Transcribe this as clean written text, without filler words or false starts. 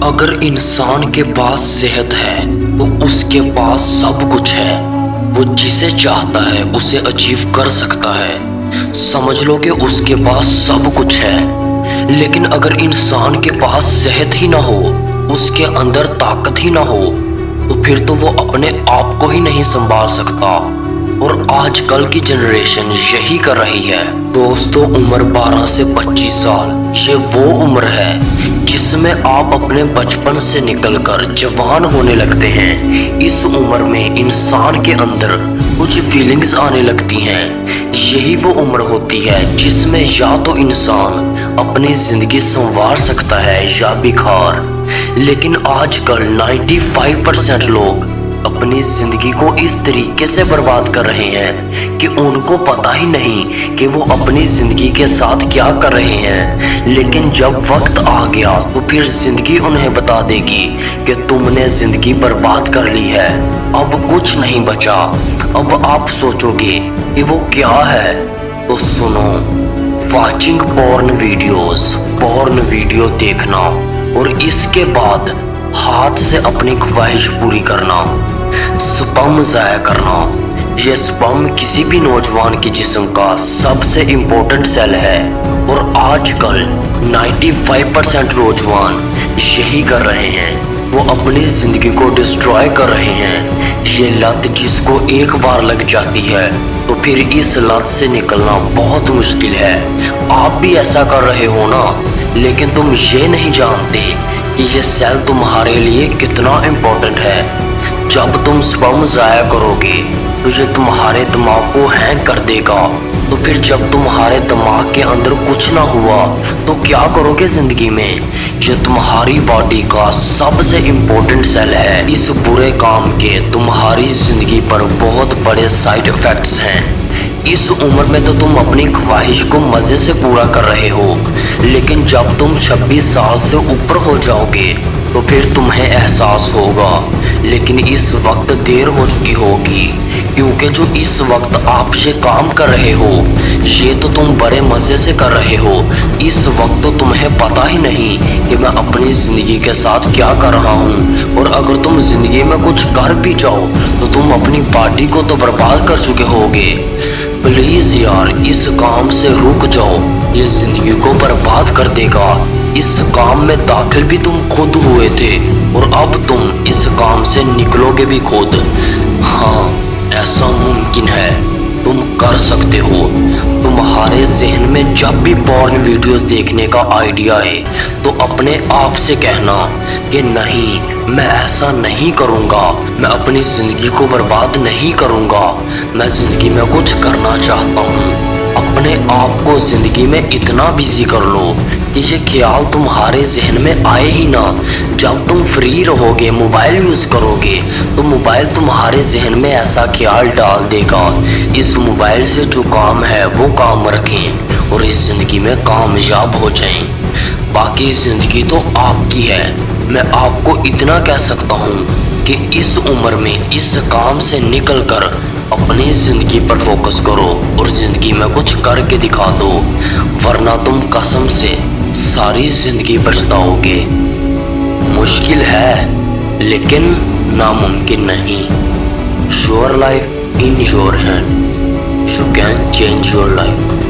अगर इंसान के पास सेहत है तो उसके पास सब कुछ है। वो जिसे चाहता है उसे अचीव कर सकता है। समझ लो कि उसके पास सब कुछ है। लेकिन अगर इंसान के पास सेहत ही ना हो, उसके अंदर ताकत ही ना हो, तो फिर तो वो अपने आप को ही नहीं संभाल सकता। और आजकल की जनरेशन यही कर रही है। दोस्तों, उम्र 12 से 25 साल ये वो उम्र है जिसमें आप अपने बचपन से निकलकर जवान होने लगते हैं। इस उम्र में इंसान के अंदर कुछ फीलिंग्स आने लगती हैं। यही वो उम्र होती है जिसमें या तो इंसान अपनी जिंदगी संवार सकता है या बिखार। लेकिन आजकल 95% लोग अपनी जिंदगी को इस तरीके से बर्बाद कर रहे हैं कि उनको पता ही नहीं कि वो अपनी जिंदगी के साथ क्या कर रहे हैं। लेकिन जब वक्त आ गया तो फिर जिंदगी उन्हें बता देगी कि तुमने जिंदगी बर्बाद कर ली है, अब कुछ नहीं बचा। अब आप सोचोगे कि वो क्या है, तो सुनो। वॉचिंग पॉर्न वीडियो देखना और इसके बाद हाथ से अपनी ख्वाहिश पूरी करना, स्पर्म जाया करना। ये स्पर्म किसी भी नौजवान के जिस्म का सबसे इम्पोर्टेंट सेल है और आजकल 95% नौजवान यही कर रहे हैं। वो अपनी जिंदगी को डिस्ट्रॉय कर रहे हैं। ये लत जिसको एक बार लग जाती है तो फिर इस लत से निकलना बहुत मुश्किल है। आप भी ऐसा कर रहे हो ना, लेकिन तुम ये नहीं जानते कि ये सेल तुम्हारे लिए कितना इम्पोर्टेंट है। जब तुम स्पर्म जाया करोगे तो ये तुम्हारे दिमाग को हैंग कर देगा। तो फिर जब तुम्हारे दिमाग के अंदर कुछ ना हुआ तो क्या करोगे जिंदगी में? ये तुम्हारी बॉडी का सबसे इम्पोर्टेंट सेल है। इस बुरे काम के तुम्हारी जिंदगी पर बहुत बड़े साइड इफेक्ट्स हैं। इस उम्र में तो तुम अपनी ख्वाहिश को मजे से पूरा कर रहे हो, लेकिन जब तुम 26 साल से ऊपर हो जाओगे तो फिर तुम्हें एहसास होगा। लेकिन इस वक्त देर हो चुकी होगी, क्योंकि जो इस वक्त आप ये काम कर रहे हो ये तो तुम बड़े मजे से कर रहे हो। इस वक्त तो तुम्हें पता ही नहीं कि मैं अपनी जिंदगी के साथ क्या कर रहा हूँ। और अगर तुम जिंदगी में कुछ कर भी जाओ तो तुम अपनी बॉडी को तो बर्बाद कर चुके होगे। प्लीज यार, इस काम से रुक जाओ, ये जिंदगी को बर्बाद कर देगा। इस काम में दाखिल भी तुम खुद हुए थे और अब तुम इस काम से निकलोगे भी खुद। हाँ, ऐसा मुमकिन है, तुम कर सकते हो। तुम्हारे जहन में जब भी पॉर्न वीडियोस देखने का आइडिया आए तो अपने आप से कहना कि नहीं, मैं ऐसा नहीं करूँगा, मैं अपनी ज़िंदगी को बर्बाद नहीं करूँगा, मैं ज़िंदगी में कुछ करना चाहता हूँ। अपने आप को ज़िंदगी में इतना बिजी कर लो कि ये ख्याल तुम्हारे जहन में आए ही ना। जब तुम फ्री रहोगे, मोबाइल यूज़ करोगे, तो मोबाइल तुम्हारे जहन में ऐसा ख्याल डाल देगा इस मोबाइल से जो काम है वो काम रखें और इस ज़िंदगी में कामयाब हो जाएं। बाकी ज़िंदगी तो आपकी है। मैं आपको इतना कह सकता हूँ कि इस उम्र में इस काम से निकलकर अपनी ज़िंदगी पर फोकस करो और ज़िंदगी में कुछ करके दिखा दो, वरना तुम कसम से सारी ज़िंदगी पछताओगे। मुश्किल है लेकिन नामुमकिन नहीं। Your life in your hand, you can change your life.